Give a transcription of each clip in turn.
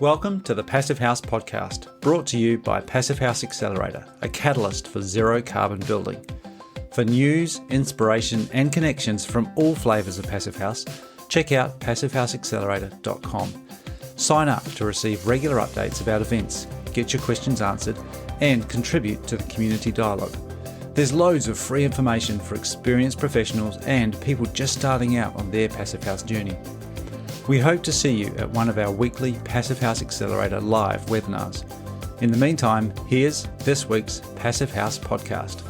Welcome to the Passive House podcast, brought to you by Passive House Accelerator, a catalyst for zero carbon building. For news, inspiration, and connections from all flavours of Passive House, check out passivehouseaccelerator.com. Sign up to receive regular updates about events, get your questions answered, and contribute to the community dialogue. There's loads of free information for experienced professionals and people just starting out on their Passive House journey. We hope to see you at one of our weekly Passive House Accelerator live webinars. In the meantime, here's this week's Passive House podcast.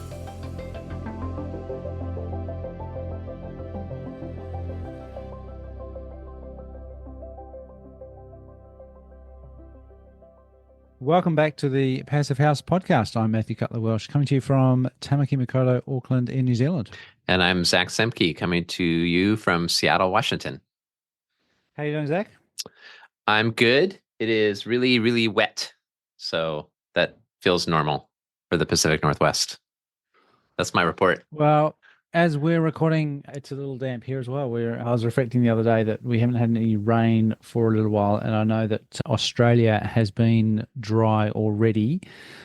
Welcome back to the Passive House podcast. I'm Matthew Cutler-Welsh, coming to you from Tamaki Makaurau, Auckland in New Zealand. And I'm Zach Semke, coming to you from Seattle, Washington. How you doing, Zach? I'm good. It is really, really wet. So that feels normal for the Pacific Northwest. That's my report. Well, as we're recording, it's a little damp here as well. I was reflecting the other day that we haven't had any rain for a little while, and I know that Australia has been dry already,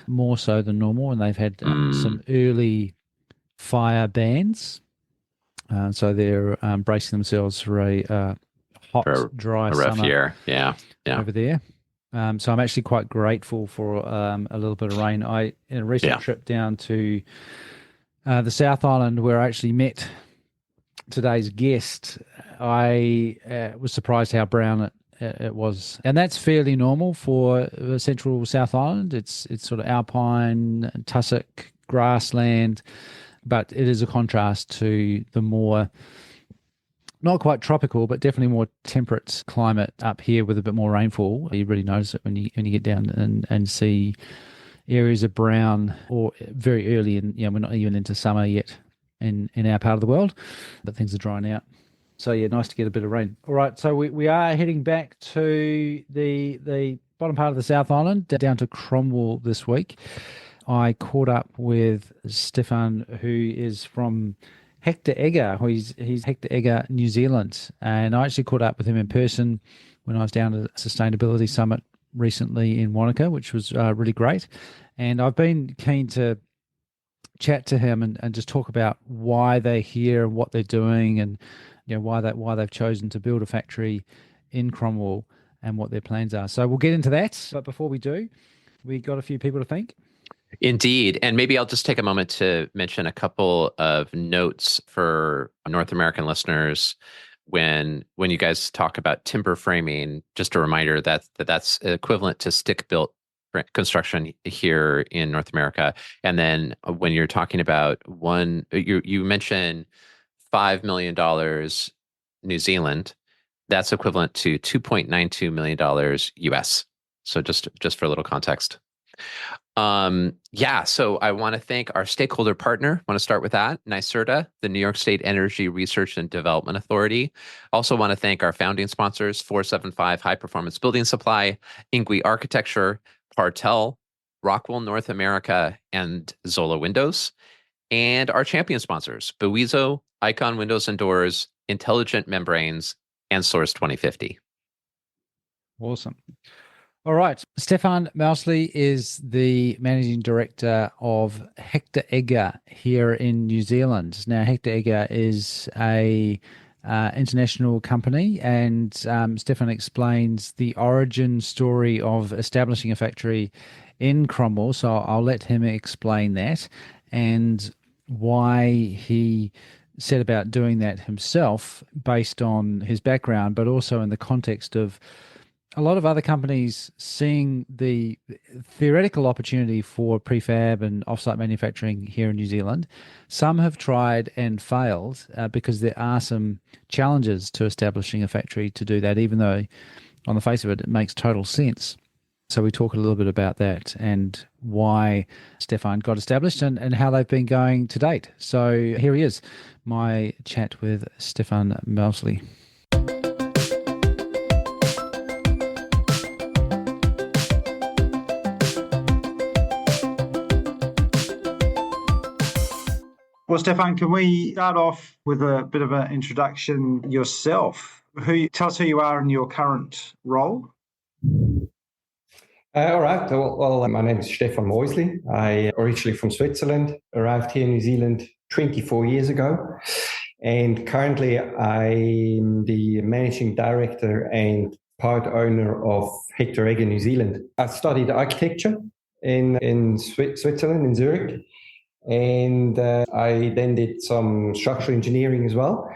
more so than normal, and they've had some early fire bans. So they're bracing themselves for a hot, dry rough summer year. Yeah. over there. So I'm actually quite grateful for a little bit of rain. In a recent trip down to the South Island, where I actually met today's guest, I was surprised how brown it was. And that's fairly normal for the central South Island. It's sort of alpine, tussock, grassland, but it is a contrast to the more, not quite tropical, but definitely more temperate climate up here with a bit more rainfall. You really notice it when you get down and see areas of brown, or very early in, we're not even into summer yet in our part of the world, but things are drying out. So yeah, nice to get a bit of rain. All right, so we are heading back to the bottom part of the South Island, down to Cromwell this week. I caught up with Stefan, who is from Hector Egger. He's Hector Egger New Zealand, and I actually caught up with him in person when I was down at a sustainability summit recently in Wanaka, which was really great. And I've been keen to chat to him and just talk about why they're here and what they're doing, and why they've chosen to build a factory in Cromwell and what their plans are. So we'll get into that. But before we do, we got a few people to thank. Indeed. And maybe I'll just take a moment to mention a couple of notes for North American listeners. When you guys talk about timber framing, just a reminder that's equivalent to stick-built construction here in North America. And then when you're talking about you mentioned $5 million New Zealand, that's equivalent to $2.92 million US. So just for a little context. So I want to thank our stakeholder partner. I want to start with that, NYSERDA, the New York State Energy Research and Development Authority. Also want to thank our founding sponsors, 475 High Performance Building Supply, Ingui Architecture, Partel, Rockwell North America, and Zola Windows. And our champion sponsors, Buizo, Icon Windows and Doors, Intelligent Membranes, and Source 2050. Awesome. All right. Stephan Mausli is the managing director of Hector Egger here in New Zealand. Now, Hector Egger is a international company, and Stefan explains the origin story of establishing a factory in Cromwell. So I'll let him explain that and why he set about doing that himself based on his background, but also in the context of a lot of other companies seeing the theoretical opportunity for prefab and offsite manufacturing here in New Zealand. Some have tried and failed because there are some challenges to establishing a factory to do that, even though on the face of it, it makes total sense. So we talk a little bit about that and why Stefan got established and how they've been going to date. So here he is, my chat with Stephan Mausli. Well, Stefan, can we start off with a bit of an introduction yourself? Tell us who you are in your current role. All right. Well, my name is Stephan Mausli. I originally from Switzerland, arrived here in New Zealand 24 years ago. And currently I'm the managing director and part owner of Hector Egger New Zealand. I studied architecture in Switzerland, in Zurich. And I then did some structural engineering as well.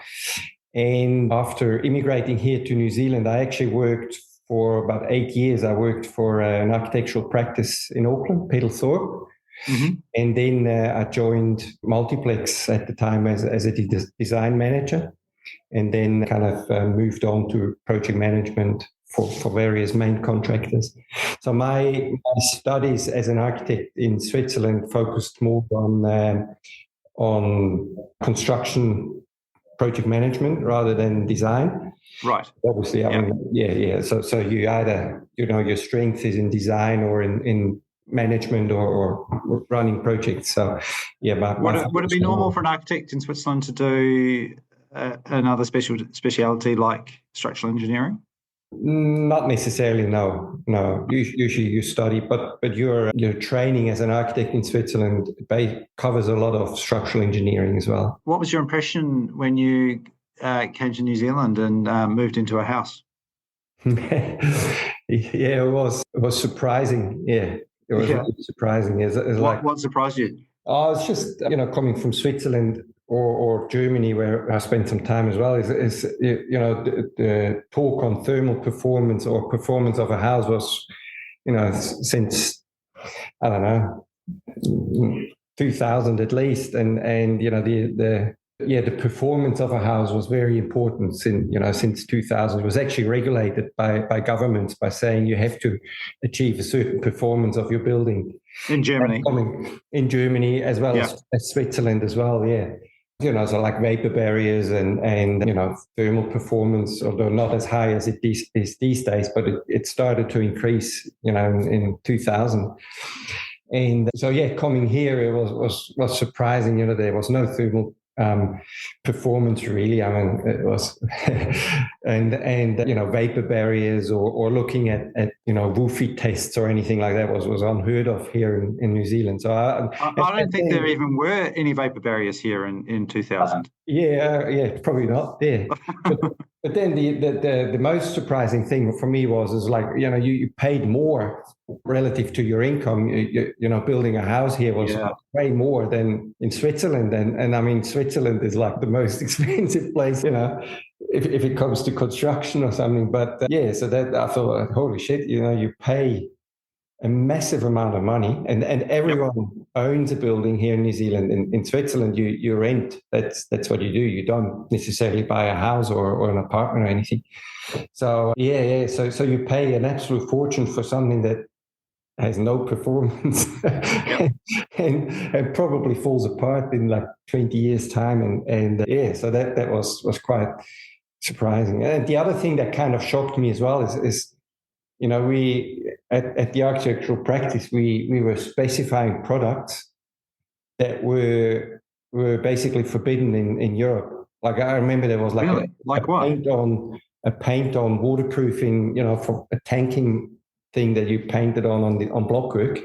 And after immigrating here to New Zealand, I actually worked for about 8 years. I worked for an architectural practice in Auckland, Pedalthorpe. Mm-hmm. And then I joined Multiplex at the time as a design manager, and then kind of moved on to project management for various main contractors. So my studies as an architect in Switzerland focused more on construction project management rather than design. Right. Obviously, I mean, yeah. So you either, your strength is in design or in management or running projects. So, yeah. Would it be normal for an architect in Switzerland to do another speciality like structural engineering? Not necessarily, no. Usually you study, but your training as an architect in Switzerland covers a lot of structural engineering as well. What was your impression when you came to New Zealand and moved into a house? Yeah, it was surprising. Yeah, it was really surprising. What surprised you? Oh, it's just coming from Switzerland or Germany, where I spent some time as well. Is the talk on thermal performance or performance of a house was, since I don't know 2000 at least, and the performance of a house was very important since 2000. It was actually regulated by governments by saying you have to achieve a certain performance of your building. In Germany. In Germany as well as Switzerland as well, yeah. So like vapor barriers and thermal performance, although not as high as it is these days, but it started to increase, in 2000. And so, coming here, it was surprising, there was no thermal performance really. I mean, it was, and vapor barriers or looking at woofy tests or anything like that was unheard of here in New Zealand. So I don't think there even were any vapor barriers here in 2000. Probably not. Yeah, but then the most surprising thing for me was you paid more relative to your income. Building a house here was way more than in Switzerland, and I mean Switzerland is like the most expensive place, if it comes to construction or something. But so that I thought, holy shit, you pay a massive amount of money, and everyone owns a building here in New Zealand. In Switzerland, you rent. That's what you do. You don't necessarily buy a house or an apartment or anything. So so you pay an absolute fortune for something that has no performance and probably falls apart in like 20 years time. And so that was quite surprising. And the other thing that kind of shocked me as well is we at the architectural practice, we were specifying products that were basically forbidden in Europe. Like I remember there was a paint on waterproofing, for a tanking thing that you painted on blockwork.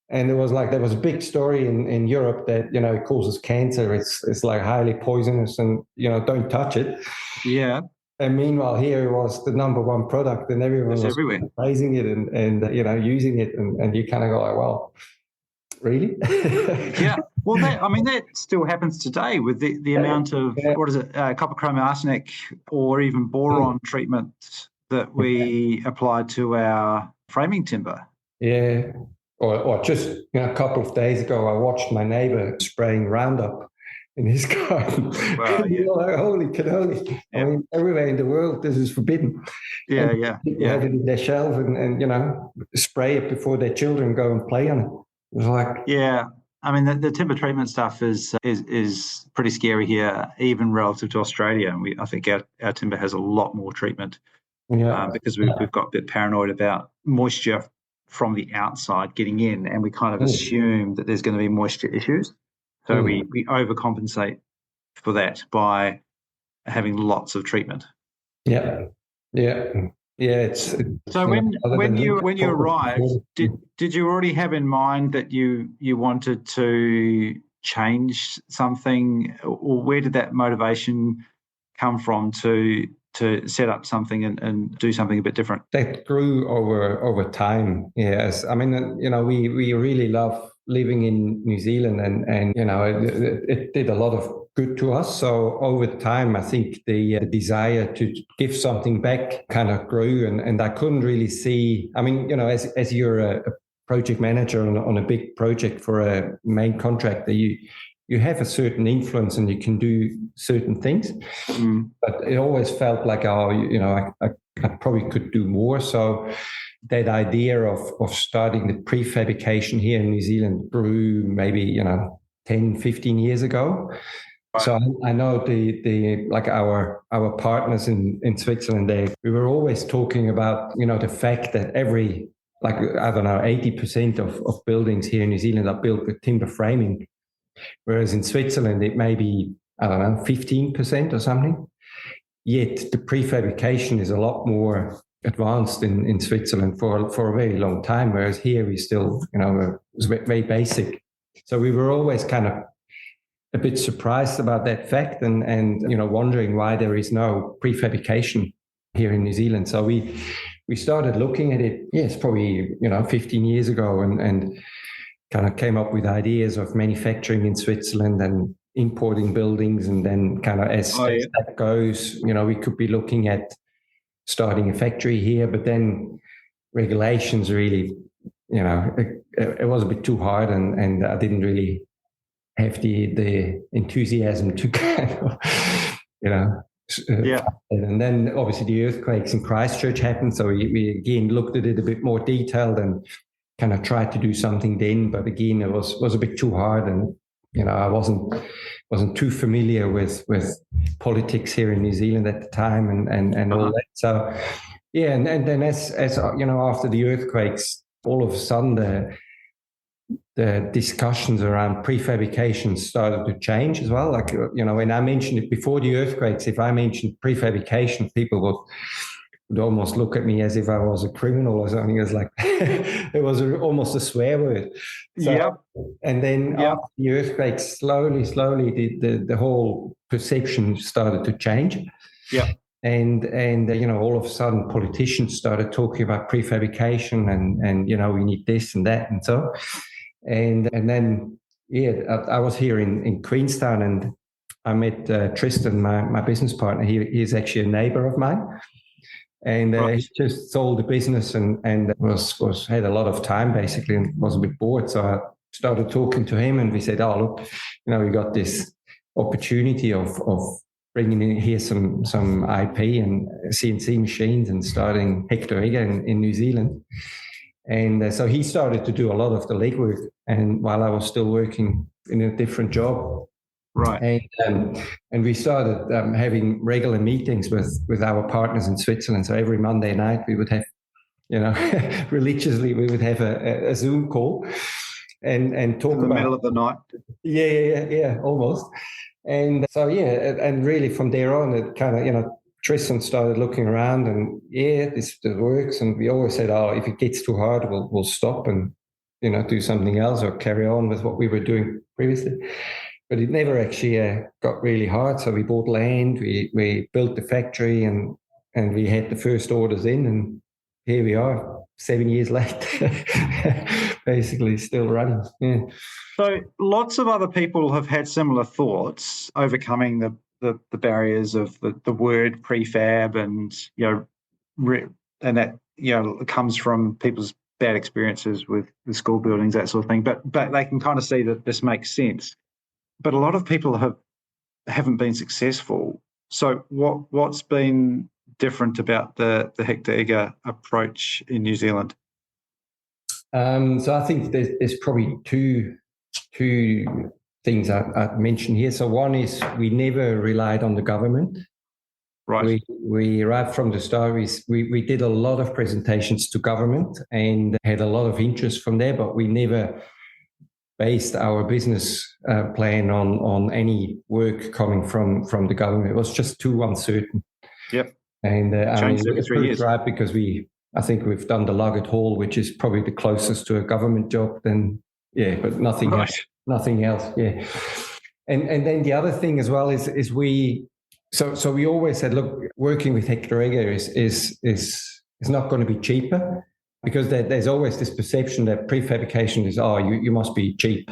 And there was a big story in Europe that, it causes cancer. It's like highly poisonous and, don't touch it. Yeah. And meanwhile, here it was the number one product and everyone was everywhere praising it and using it. And you kind of go like, well, really? Yeah. Well, that still happens today with the amount of, what is it, copper, chrome, arsenic, or even boron treatment that we applied to our framing timber. Yeah. Or just a couple of days ago, I watched my neighbor spraying Roundup in his garden. Wow, you're like, holy cannoli. I mean, everywhere in the world, this is forbidden. Yeah. People have it in their shelf and spray it before their children go and play on it. It was like... Yeah. I mean, the timber treatment stuff is pretty scary here, even relative to Australia. And I think our timber has a lot more treatment. Yeah. Because we've got a bit paranoid about moisture from the outside getting in, and we kind of assume that there's going to be moisture issues. So we overcompensate for that by having lots of treatment. Yeah. it's so when you arrived, did you already have in mind that you wanted to change something, or where did that motivation come from to set up something and do something a bit different? That grew over time. Yes, I mean, we really love living in New Zealand, and it did a lot of good to us. So over time, I think the desire to give something back kind of grew, and I couldn't really see. I mean, as you're a project manager on a big project for a main contractor, you have a certain influence and you can do certain things, but it always felt like, I probably could do more. So that idea of starting the prefabrication here in New Zealand grew maybe 10, 15 years ago. Right. So I know the like our partners in Switzerland, we were always talking about the fact that 80% of buildings here in New Zealand are built with timber framing, whereas in Switzerland it may be 15% or something. Yet the prefabrication is a lot more advanced in Switzerland for a very long time, whereas here we still it was very basic. So we were always kind of a bit surprised about that fact, and wondering why there is no prefabrication here in New Zealand. So we started looking at it, yes, probably 15 years ago, and kind of came up with ideas of manufacturing in Switzerland and importing buildings, and then kind of as that goes, we could be looking at starting a factory here, but then regulations really, it was a bit too hard, and I didn't really have the enthusiasm to kind of, and then obviously the earthquakes in Christchurch happened, so we again looked at it a bit more detailed and kind of tried to do something then, but again it was a bit too hard, and I wasn't too familiar with politics here in New Zealand at the time, and all that. So and then as after the earthquakes, all of a sudden the discussions around prefabrication started to change as well. Like, when I mentioned it before the earthquakes, if I mentioned prefabrication, people would almost look at me as if I was a criminal or something. It was like, it was almost a swear word. So, and then after the earthquakes, slowly, the whole perception started to change. Yeah. And all of a sudden politicians started talking about prefabrication and we need this and that and so. And then, I was here in Queenstown, and I met Tristan, my business partner. He's actually a neighbor of mine. And he just sold the business and was had a lot of time basically, and was a bit bored. So I started talking to him, and we said, "Oh, look, we got this opportunity of bringing in here some IP and CNC machines and starting Hector Egger in New Zealand." And so he started to do a lot of the legwork, and while I was still working in a different job. Right. And we started having regular meetings with our partners in Switzerland. So every Monday night we would have, religiously we would have a Zoom call and talk about... In the middle of the night? Yeah, almost. And so, and really from there on, it kind of, Tristan started looking around and this works. And we always said, if it gets too hard, we'll stop and, do something else or carry on with what we were doing previously. But it never actually got really hard. So we bought land, we built the factory, and we had the first orders in, and here we are 7 years later, basically still running. Yeah. So lots of other people have had similar thoughts, overcoming the barriers of the word prefab, and and that comes from people's bad experiences with the school buildings, that sort of thing. But they can kind of see that this makes sense. But a lot of people haven't been successful. So what's been different about the Hector Egger approach in New Zealand? So I think there's probably two things I'd mention here. So one is we never relied on the government. Right. We right from the start, we did a lot of presentations to government and had a lot of interest from there, but we never based our business plan on any work coming from the government. It was just too uncertain. Yep. And changed every 3 years, right? Because I think we've done the Luggett Hall, which is probably the closest to a government job. Then but nothing else. Nothing else. Yeah. And then the other thing as well is we. So we always said, look, working with Hector Egger is not going to be cheaper, because there's always this perception that prefabrication is, you must be cheap.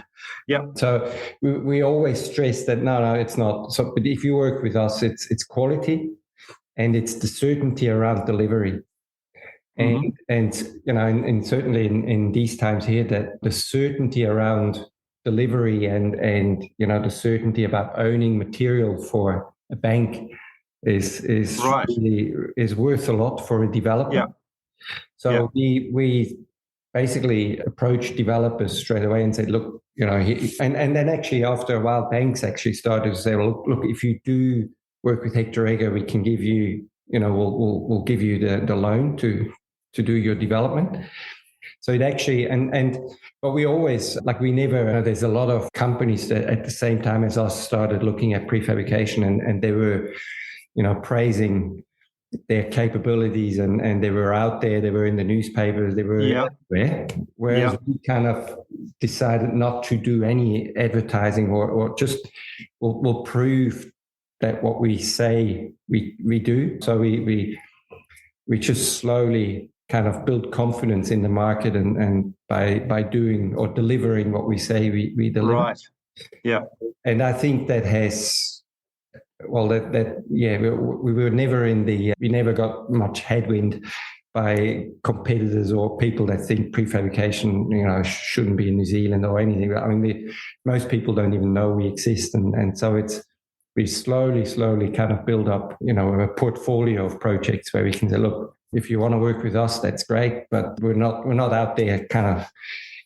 Yeah. So we always stress that no, it's not. So, but if you work with us, it's quality, and it's the certainty around delivery. And and certainly in these times here, that the certainty around delivery and the certainty about owning material for a bank is right. really is worth a lot for a developer. Yeah. So we basically approached developers straight away and said, look, and then actually after a while, banks actually started to say, well, look, if you do work with Hector Egger, we can give you, we'll give you the loan to do your development. So it actually, but we always, we never, there's a lot of companies that at the same time as us started looking at prefabrication, and they were, praising their capabilities, and they were out there, they were in the newspapers, they were everywhere. Whereas we kind of decided not to do any advertising or just we'll prove that what we say we do. So we just slowly kind of build confidence in the market, and by doing or delivering what we say we deliver. Right. Yeah. And I think that has, we were never we never got much headwind by competitors or people that think prefabrication, shouldn't be in New Zealand or anything. I mean, most people don't even know we exist. And so we slowly kind of build up, a portfolio of projects where we can say, look, if you want to work with us, that's great, but we're not out there kind of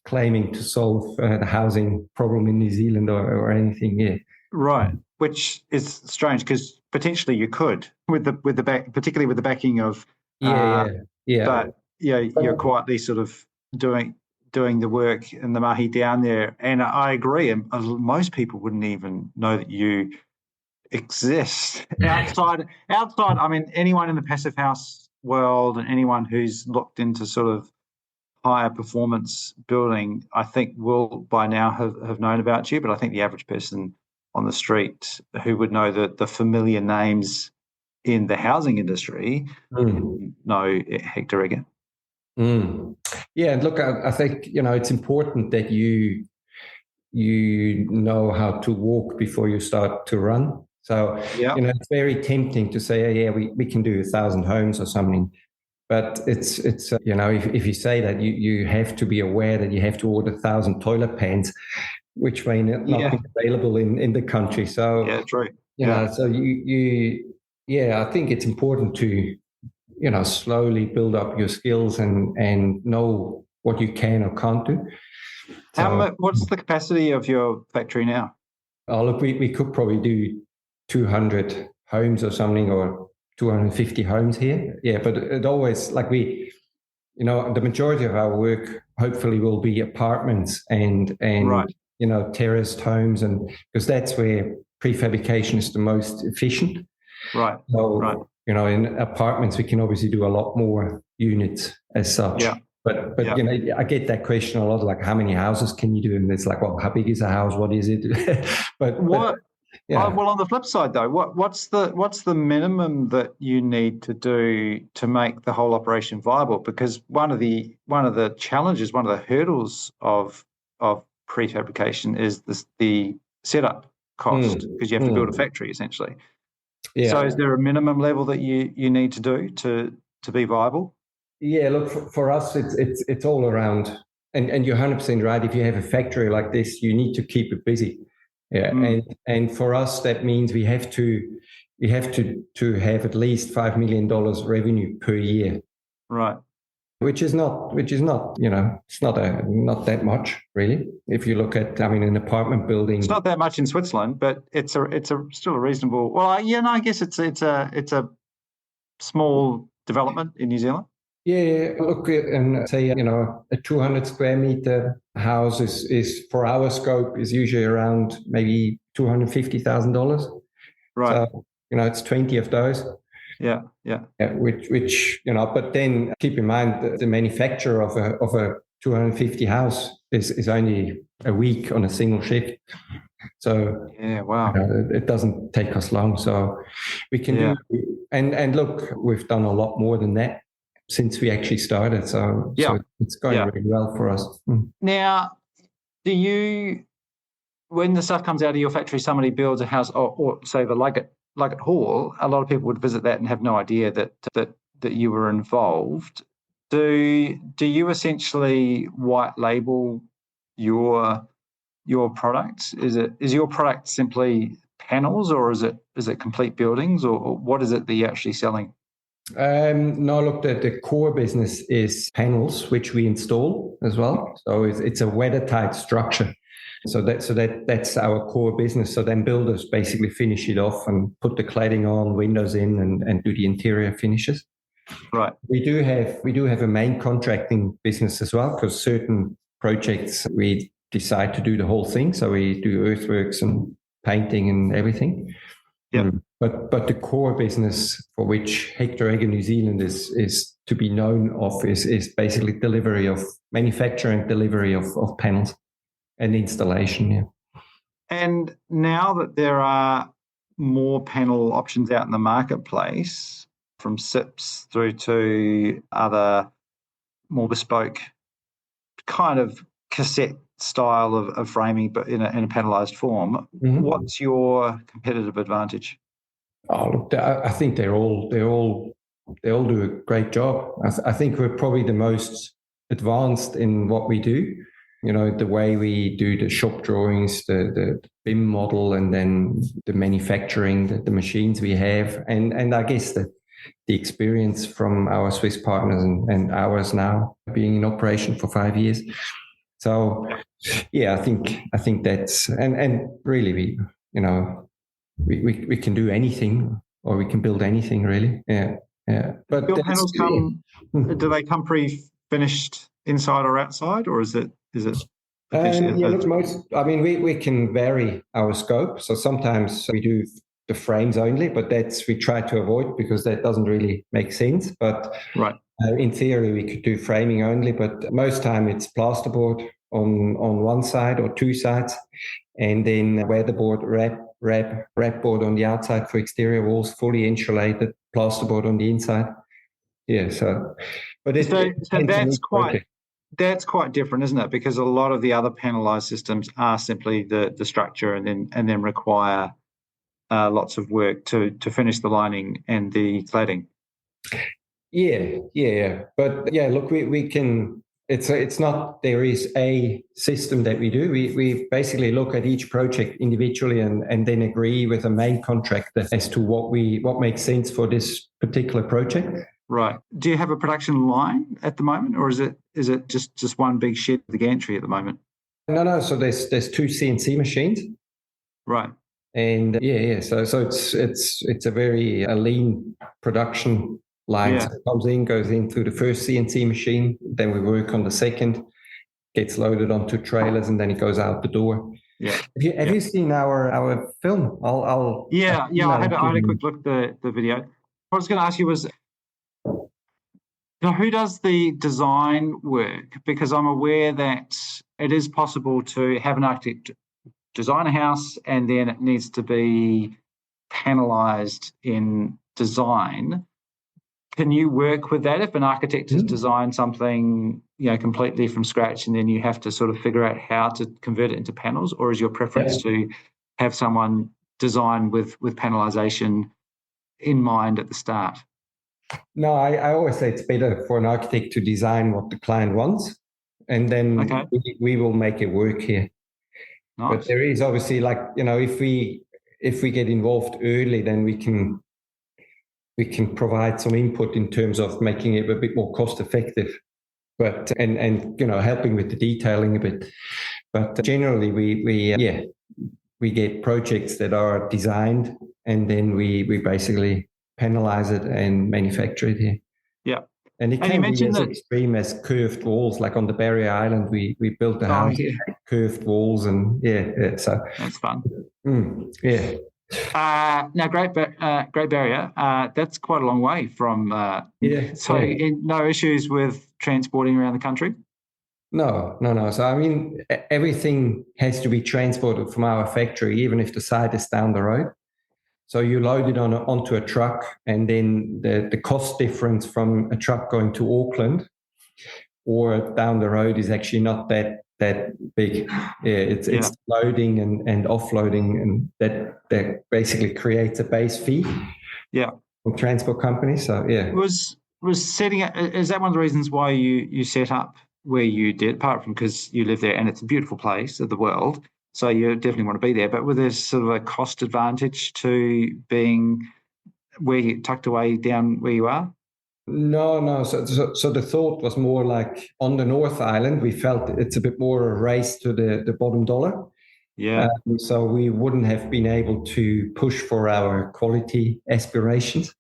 claiming to solve the housing problem in New Zealand or anything. Yeah. Right. Which is strange, because potentially you could particularly with the backing of but you're quietly sort of doing the work in the mahi down there. And I agree, and most people wouldn't even know that you exist outside. I mean, anyone in the passive house world and anyone who's looked into sort of higher performance building, I think will by now have known about you. But I think the average person on the street who would know the familiar names in the housing industry know Hector Egger. Yeah, and look, I think it's important that you know how to walk before you start to run. So it's very tempting to say, we can do 1,000 homes or something, but it's if you say that, you have to be aware that you have to order 1,000 toilet pans, which may not be available in the country. So true. So I think it's important to slowly build up your skills and know what you can or can't do. What's the capacity of your factory now? Oh, look, we could probably do 200 homes or something, or 250 homes here. Yeah, but it always, the majority of our work hopefully will be apartments and right. Terraced homes, and because that's where prefabrication is the most efficient. Right. So, right. In apartments, we can obviously do a lot more units as such. Yeah. But I get that question a lot, how many houses can you do? And it's how big is a house? What is it? but well, on the flip side, though, what's the minimum that you need to do to make the whole operation viable? Because one of the challenges, one of the hurdles of prefabrication is the setup cost, because you have to build a factory essentially. Yeah. So, is there a minimum level that you need to do to be viable? Yeah, look, for us, it's all around, and you're 100% right. If you have a factory like this, you need to keep it busy. Yeah, and for us, that means we have to have at least $5 million revenue per year. Right. Which is not, it's not that much really. If you look at, an apartment building, it's not that much in Switzerland, but it's still a reasonable. Well, I guess it's a small development in New Zealand. Yeah, look, and say, a 200 square meter house is for our scope is usually around maybe $250,000. Right. So, it's 20 of those. Yeah. Which but then keep in mind the manufacturer of a 250 house is only a week on a single shift. So wow, it doesn't take us long. So we can do, and look, we've done a lot more than that since we actually started. So it's going really well for us. Now, do you, when the stuff comes out of your factory, somebody builds a house, or say the Luggett Hall, a lot of people would visit that and have no idea that you were involved. Do you essentially white label your products? Is your product simply panels, or is it complete buildings, or what is it that you're actually selling? No, look, the core business is panels, which we install as well. So it's a weather-tight structure. So that's our core business. So then builders basically finish it off and put the cladding on, windows in, and do the interior finishes. Right. We do have a main contracting business as well, because certain projects we decide to do the whole thing. So we do earthworks and painting and everything. Yeah. But the core business for which Hector Egger New Zealand is to be known of is basically manufacture and delivery of panels and installation. Yeah. And now that there are more panel options out in the marketplace, from SIPs through to other more bespoke kind of cassette style of framing, but in a panelized form, what's your competitive advantage? Oh, look, I think they all do a great job. I think we're probably the most advanced in what we do. The way we do the shop drawings, the BIM model, and then the manufacturing, the machines we have, and I guess the experience from our Swiss partners and ours now being in operation for 5 years. So, I think that's and really we can do anything, or we can build anything really. Yeah. But your panels do they come pre-finished inside or outside, or is it? Look, we can vary our scope. So sometimes we do the frames only, but we try to avoid, because that doesn't really make sense. But right. In theory, we could do framing only, but most time it's plasterboard on one side or two sides, and then weatherboard, wrap board on the outside for exterior walls, fully insulated, plasterboard on the inside. Yeah, so but that's quite different, isn't it? Because a lot of the other panelized systems are simply the structure, and then require lots of work to finish the lining and the cladding. Yeah. But look, we can. It's not there is a system that we do. We basically look at each project individually and then agree with a main contractor as to what makes sense for this particular project. Right. Do you have a production line at the moment, or is it just one big shed with the gantry at the moment? No. So there's two CNC machines. Right. And so it's a very lean production line. Yeah. So it goes into the first CNC machine, then we work on the second, gets loaded onto trailers, and then it goes out the door. Yeah. Have you seen our film? I had a quick look at the video. What I was going to ask you was, who does the design work? Because I'm aware that it is possible to have an architect design a house, and then it needs to be panelized in design. Can you work with that if an architect has designed something, completely from scratch, and then you have to sort of figure out how to convert it into panels? Or is your preference to have someone design with panelization in mind at the start? No, I always say it's better for an architect to design what the client wants, and then we will make it work here. Nice. But there is obviously, if we get involved early, then we can provide some input in terms of making it a bit more cost effective, but and helping with the detailing a bit. But generally, we get projects that are designed, and then we basically panelize it and manufacture it here. Yeah. And it can be as extreme as curved walls, like on the Barrier Island, we built the house, curved walls, and so that's fun. Yeah. No, Great Barrier. That's quite a long way from. No issues with transporting around the country. No. So I mean, everything has to be transported from our factory, even if the site is down the road. So you load it onto a truck, and then the cost difference from a truck going to Auckland or down the road is actually not that big. It's loading and offloading, and that basically creates a base fee. Yeah, for transport companies. So was setting up. Is that one of the reasons why you set up where you did? Apart from because you live there and it's a beautiful place of the world, so you definitely want to be there. But was there sort of a cost advantage to being where you tucked away down where you are? No. So the thought was more like on the North Island, we felt it's a bit more a race to the bottom dollar. Yeah. So we wouldn't have been able to push for our quality aspirations.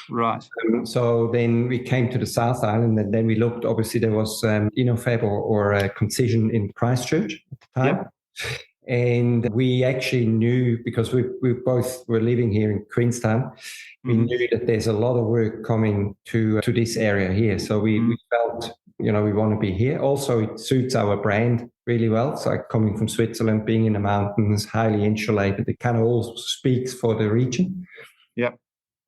Right. So then we came to the South Island, and then we looked. Obviously, there was Innofab or Concision in Christchurch at the time. Yep. And we actually knew, because we both were living here in Queenstown, we knew that there's a lot of work coming to this area here. So we felt, we want to be here. Also, it suits our brand really well. So coming from Switzerland, being in the mountains, highly insulated, it kind of also speaks for the region. Yep.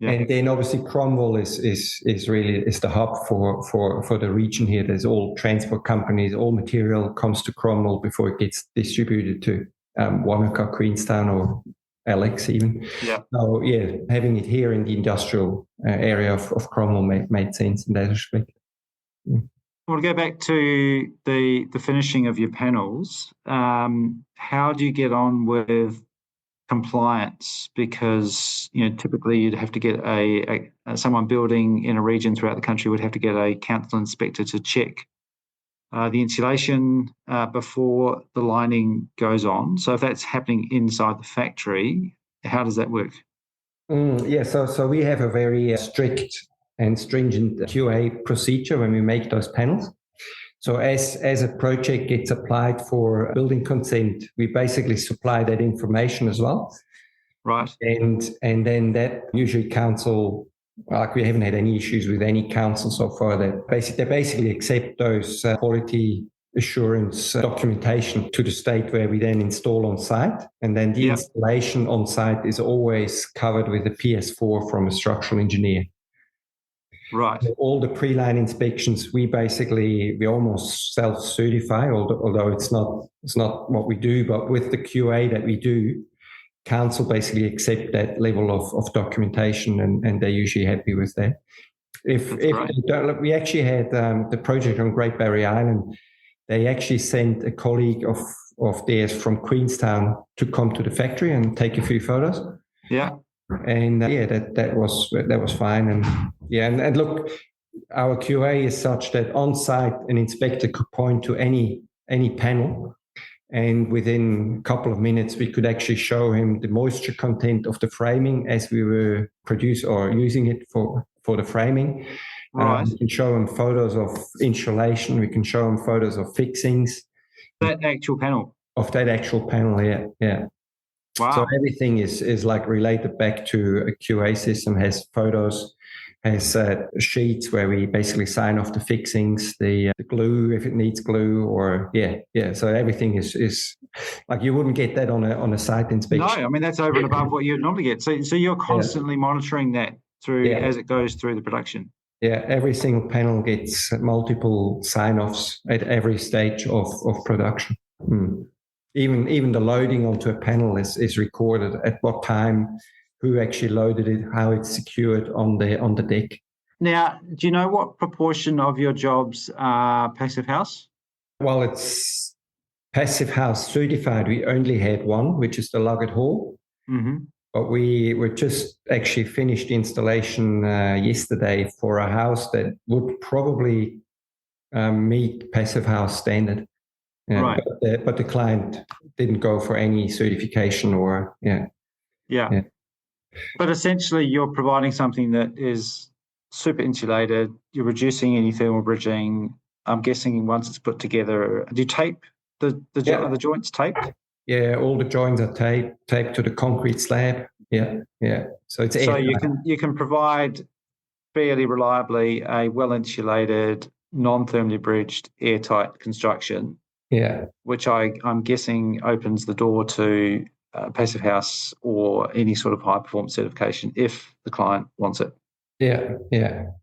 And then obviously Cromwell is the hub for the region here. There's all transport companies, all material comes to Cromwell before it gets distributed to Wanaka, Queenstown, or Alex even. Yeah. So having it here in the industrial area of Cromwell made sense in that respect. I want to go back to the finishing of your panels. How do you get on with compliance? Because typically you'd have to get someone building in a region throughout the country would have to get a council inspector to check the insulation before the lining goes on. So if that's happening inside the factory, how does that work? So we have a very strict and stringent QA procedure when we make those panels. So as a project gets applied for building consent, we basically supply that information as well. Right. And then that usually council, we haven't had any issues with any council so far, that they basically accept those quality assurance documentation to the state where we then install on site. And then the installation on site is always covered with a PS4 from a structural engineer. Right. All the pre-line inspections, we almost self-certify, although it's not what we do, but with the QA that we do, council basically accept that level of documentation, and they're usually happy with that. We actually had the project on Great Barrier Island. They actually sent a colleague of theirs from Queenstown to come to the factory and take a few photos. Yeah. And that was fine. And look, our QA is such that on site an inspector could point to any panel, and within a couple of minutes we could actually show him the moisture content of the framing as we were using it for the framing. Right. We can show him photos of insulation. We can show him photos of fixings. That actual panel. Of that actual panel, yeah. Wow. So everything is like related back to a QA system, has photos, has sheets where we basically sign off the fixings, the glue if it needs glue, or So everything is like, you wouldn't get that on a site inspection. No, I mean that's over and above what you'd normally get. So you're constantly monitoring that through as it goes through the production. Yeah, every single panel gets multiple sign-offs at every stage of production. Even the loading onto a panel is recorded, at what time, who actually loaded it, how it's secured on the deck. Now, do you know what proportion of your jobs are passive house? Well, it's passive house certified. We only had one, which is the Luggett Hall. Mm-hmm. But we were just actually finished installation yesterday for a house that would probably meet passive house standard. Right. But the client didn't go for any certification or. But essentially, you're providing something that is super insulated. You're reducing any thermal bridging. I'm guessing once it's put together, do you tape the joints taped? Yeah, all the joints are taped to the concrete slab. Yeah. So it's so airtight. you can provide fairly reliably a well-insulated, non-thermally bridged, airtight construction. Yeah. Which I'm guessing opens the door to passive house or any sort of high performance certification if the client wants it. Yeah.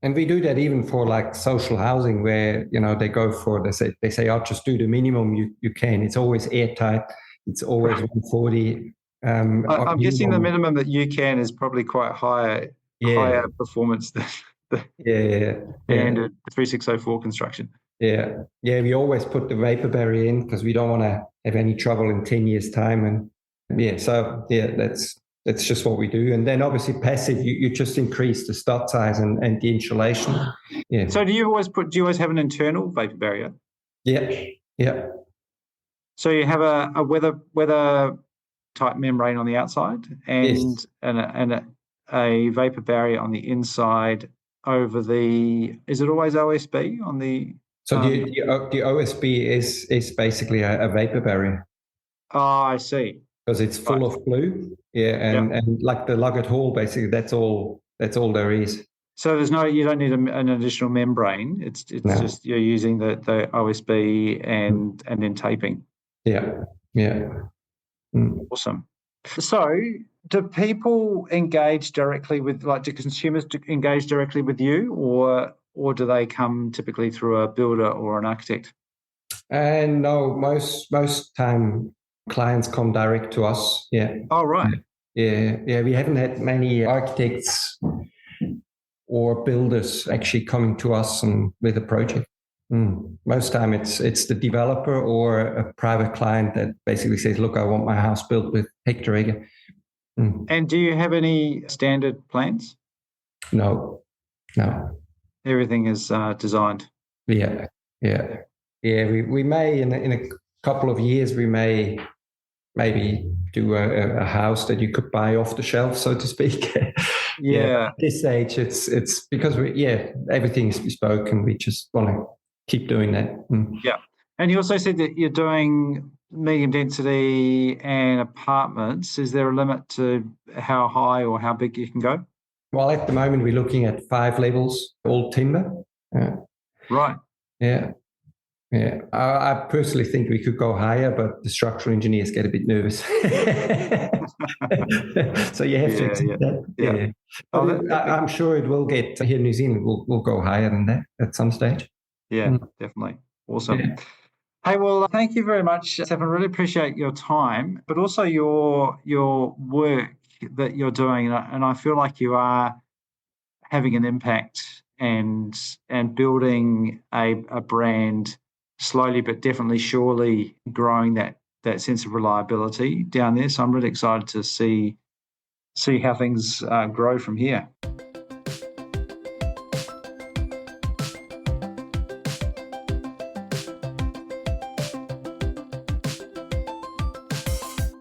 And we do that even for like social housing where, they go for, they say, I'll just do the minimum you can. It's always airtight. It's always 140. I'm guessing the minimum that you can is probably quite higher performance than the standard 3604 construction. Yeah. We always put the vapor barrier in because we don't want to have any trouble in 10 years' time. And that's just what we do. And then obviously passive, you just increase the stud size and the insulation. Yeah. So do you always have an internal vapor barrier? Yeah. So you have a weather type membrane on the outside and a vapor barrier on the inside over the, is it always OSB on the? So the OSB is basically a vapor barrier. Oh, I see. Because it's full of glue. Yeah, and like the luggage hall, basically that's all there is. So you don't need an additional membrane. It's just you're using the OSB and then taping. Yeah. Awesome. So do people engage directly with, do consumers engage directly with you, or do they come typically through a builder or an architect? And no, most time clients come direct to us. Yeah. Oh, right. Yeah. We haven't had many architects or builders actually coming to us with a project. Most time it's the developer or a private client that basically says, look, I want my house built with Hector Egger. And do you have any standard plans? No. Everything is designed. Yeah. We may in a couple of years we may maybe do a house that you could buy off the shelf, so to speak. At this stage, it's because everything is bespoke, and we just want to keep doing that. Yeah, and you also said that you're doing medium density and apartments. Is there a limit to how high or how big you can go? Well, at the moment, we're looking at 5 levels, all timber. Right. Yeah. I personally think we could go higher, but the structural engineers get a bit nervous. So you have to accept that. Yeah. I'm sure it will get here in New Zealand. We'll go higher than that at some stage. Yeah, definitely. Awesome. Yeah. Hey, well, thank you very much, Stefan. Really appreciate your time, but also your work that you're doing, and I feel like you are having an impact and building a brand slowly but definitely surely, growing that sense of reliability down there. So I'm really excited to see how things grow from here.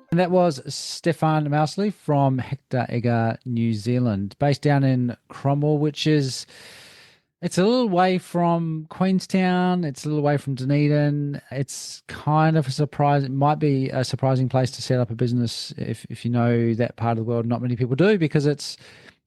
And that was Stephan Mausli from Hector Egger New Zealand, based down in Cromwell, which is, it's a little way from Queenstown. It's a little way from Dunedin. It's kind of a surprise. It might be a surprising place to set up a business if you know that part of the world. Not many people do, because it's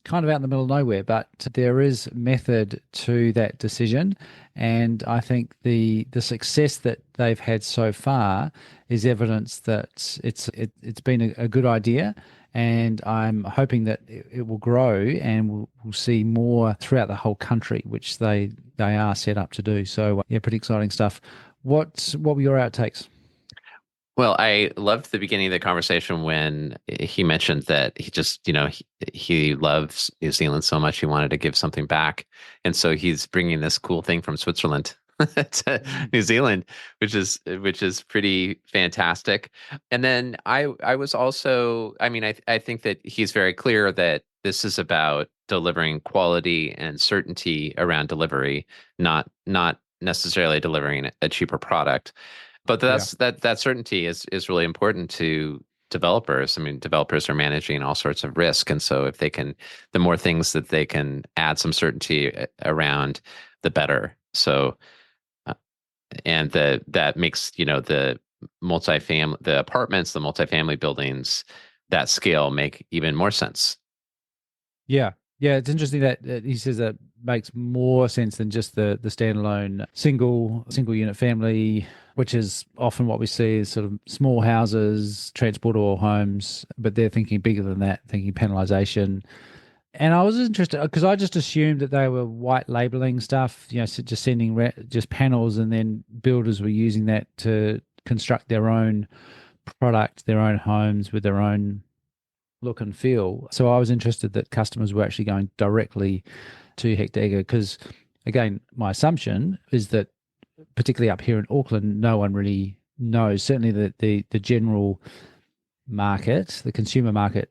kind of out in the middle of nowhere, but there is method to that decision. And I think the success that they've had so far is evidence that it's been a good idea. And I'm hoping that it will grow, and we'll see more throughout the whole country, which they are set up to do. So pretty exciting stuff. What were your outtakes? Well, I loved the beginning of the conversation when he mentioned that he just, he loves New Zealand so much he wanted to give something back. And so he's bringing this cool thing from Switzerland to New Zealand, which is pretty fantastic. And then I was also, I think that he's very clear that this is about delivering quality and certainty around delivery, not necessarily delivering a cheaper product. But that certainty is really important to developers. I mean, developers are managing all sorts of risk, and so if they can, the more things that they can add some certainty around, the better. So, and that makes the apartments, the multifamily buildings that scale make even more sense. Yeah. Yeah, it's interesting that he says that makes more sense than just the standalone single unit family, which is often what we see as sort of small houses, transportable homes, but they're thinking bigger than that, thinking panelization. And I was interested because I just assumed that they were white labeling stuff, so just sending just panels, and then builders were using that to construct their own product, their own homes with their own look and feel. So I was interested that customers were actually going directly to Hector Egger because, again, my assumption is that particularly up here in Auckland, no one really knows. Certainly the general market, the consumer market,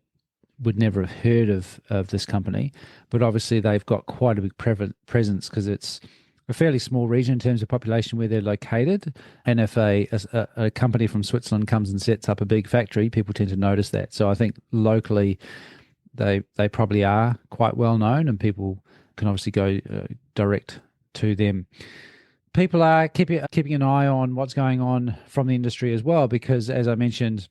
would never have heard of this company. But obviously they've got quite a big presence because it's a fairly small region in terms of population where they're located. And if a company from Switzerland comes and sets up a big factory, people tend to notice that. So I think locally they probably are quite well known, and people can obviously go direct to them. People are keeping an eye on what's going on from the industry as well, because as I mentioned,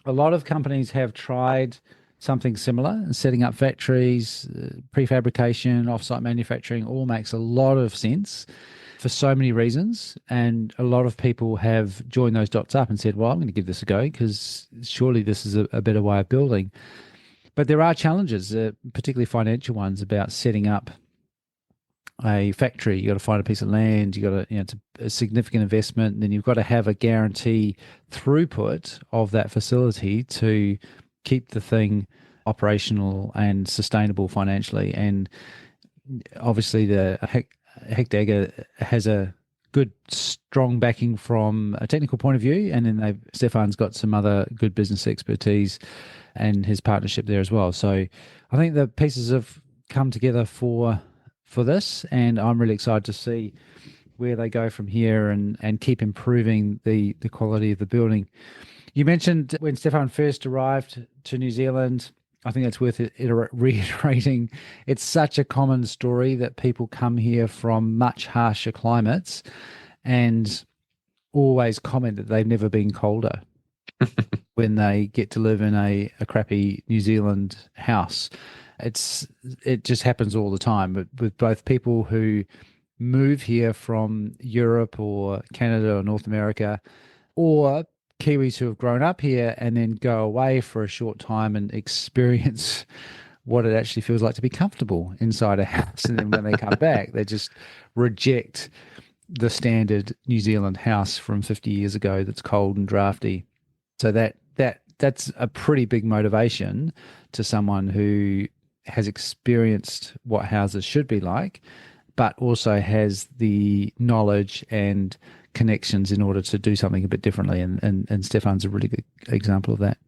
a lot of companies have tried something similar, setting up factories, prefabrication, off-site manufacturing, all makes a lot of sense for so many reasons. And a lot of people have joined those dots up and said, well, I'm going to give this a go because surely this is a better way of building. But there are challenges, particularly financial ones, about setting up a factory. You got to find a piece of land. You got to, it's a significant investment. And then you've got to have a guarantee throughput of that facility to keep the thing operational and sustainable financially. And obviously the Hector Egger has a good, strong backing from a technical point of view. And then Stefan's got some other good business expertise and his partnership there as well. So I think the pieces have come together for this, and I'm really excited to see where they go from here and keep improving the quality of the building. You mentioned when Stefan first arrived to New Zealand, I think it's worth reiterating. It's such a common story that people come here from much harsher climates and always comment that they've never been colder when they get to live in a crappy New Zealand house. It just happens all the time, but with both people who move here from Europe or Canada or North America, or Kiwis who have grown up here and then go away for a short time and experience what it actually feels like to be comfortable inside a house. And then when they come back, they just reject the standard New Zealand house from 50 years ago that's cold and drafty. So that's a pretty big motivation to someone who has experienced what houses should be like, but also has the knowledge and connections in order to do something a bit differently. And Stefan's a really good example of that.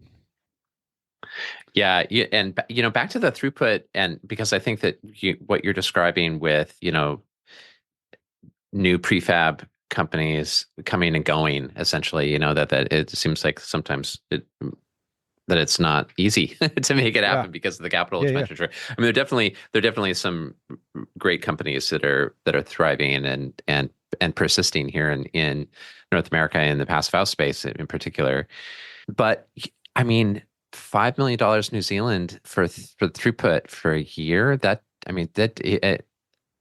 Yeah. And, back to the throughput, and because I think that what you're describing with, new prefab companies coming and going, essentially, that it seems like sometimes that it's not easy to make it happen because of the capital expenditure. Yeah. I mean, there are definitely some great companies that are thriving and persisting here in North America in the passive house space in particular. But I mean, $5 million New Zealand for the throughput for a year, that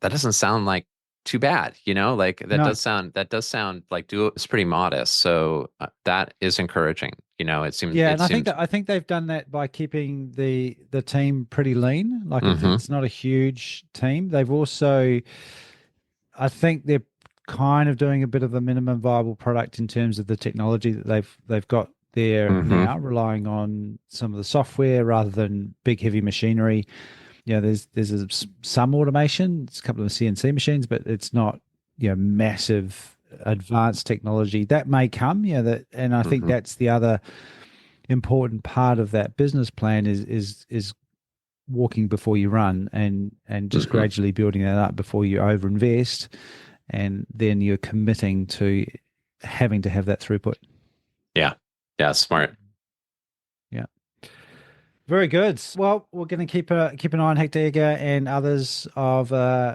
doesn't sound like too bad, like that does sound like it's pretty modest. So that is encouraging. It seems. Yeah, and I think they've done that by keeping the team pretty lean. Like it's not a huge team. They've also, I think they're kind of doing a bit of a minimum viable product in terms of the technology that they've got there now, relying on some of the software rather than big heavy machinery. There's some automation. It's a couple of CNC machines, but it's not massive advanced technology that may come. And I think that's the other important part of that business plan is walking before you run and just gradually building that up before you overinvest, and then you're committing to having to have that throughput. Yeah, smart. Very good. Well, we're going to keep an eye on Hector Egger and others of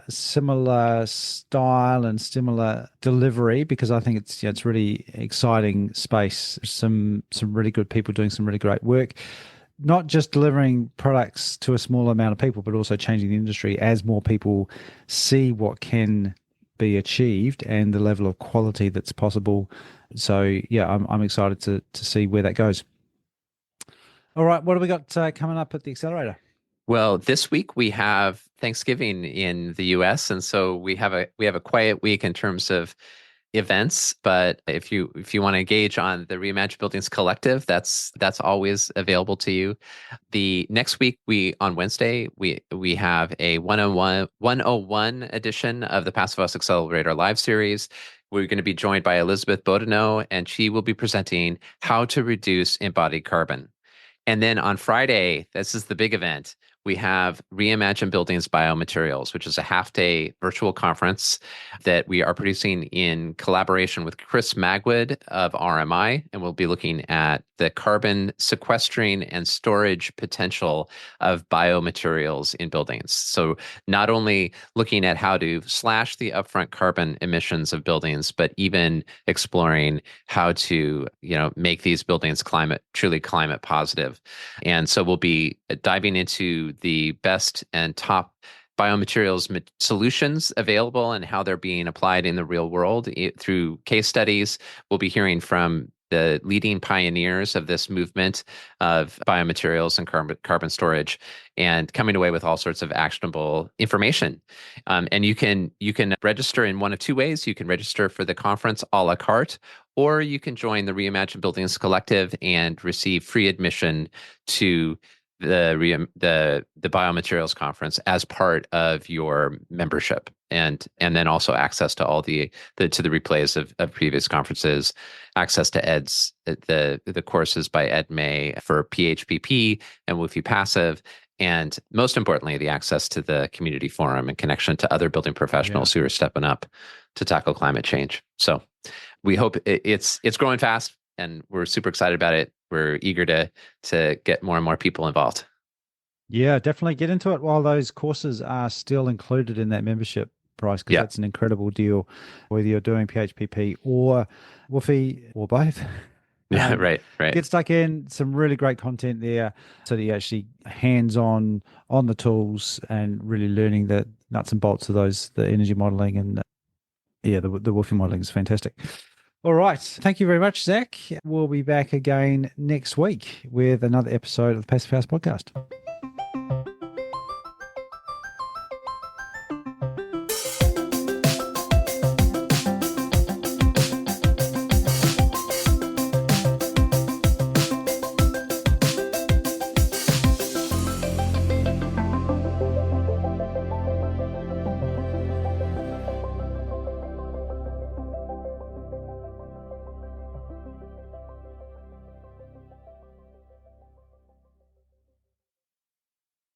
similar style and similar delivery, because I think it's really exciting space. Some really good people doing some really great work, not just delivering products to a small amount of people, but also changing the industry as more people see what can be achieved and the level of quality that's possible. So yeah, I'm excited to see where that goes. All right, what do we got coming up at the accelerator? Well, this week we have Thanksgiving in the U.S., and so we have a quiet week in terms of events. But if you want to engage on the Reimagine Buildings Collective, that's always available to you. The next week, on Wednesday, we have a 101 edition of the Passive House Accelerator live series. We're going to be joined by Elizabeth Boudinot, and she will be presenting how to reduce embodied carbon. And then on Friday, this is the big event, we have Reimagine Buildings Biomaterials, which is a half-day virtual conference that we are producing in collaboration with Chris Magwood of RMI, and we'll be looking at the carbon sequestering and storage potential of biomaterials in buildings. So not only looking at how to slash the upfront carbon emissions of buildings, but even exploring how to, make these buildings truly climate positive. And so we'll be diving into the best and top biomaterials solutions available and how they're being applied in the real world through case studies. We'll be hearing from the leading pioneers of this movement of biomaterials and carbon storage, and coming away with all sorts of actionable information. And you can register in one of two ways. You can register for the conference a la carte, or you can join the Reimagine Buildings Collective and receive free admission to the biomaterials conference as part of your membership, and then also access to all the replays of previous conferences, access to Ed's the courses by Ed May for PHPP and Woofy Passive, and most importantly, the access to the community forum and connection to other building professionals who are stepping up to tackle climate change. So we hope it's growing fast, and we're super excited about it. We're eager to get more and more people involved. Yeah, definitely get into it while those courses are still included in that membership price, because that's an incredible deal, whether you're doing PHPP or Woofy or both. Yeah, right. Get stuck in, some really great content there, so that you're actually hands-on on the tools and really learning the nuts and bolts of the energy modeling, and the Woofy modeling is fantastic. All right. Thank you very much, Zach. We'll be back again next week with another episode of the Passive House Podcast.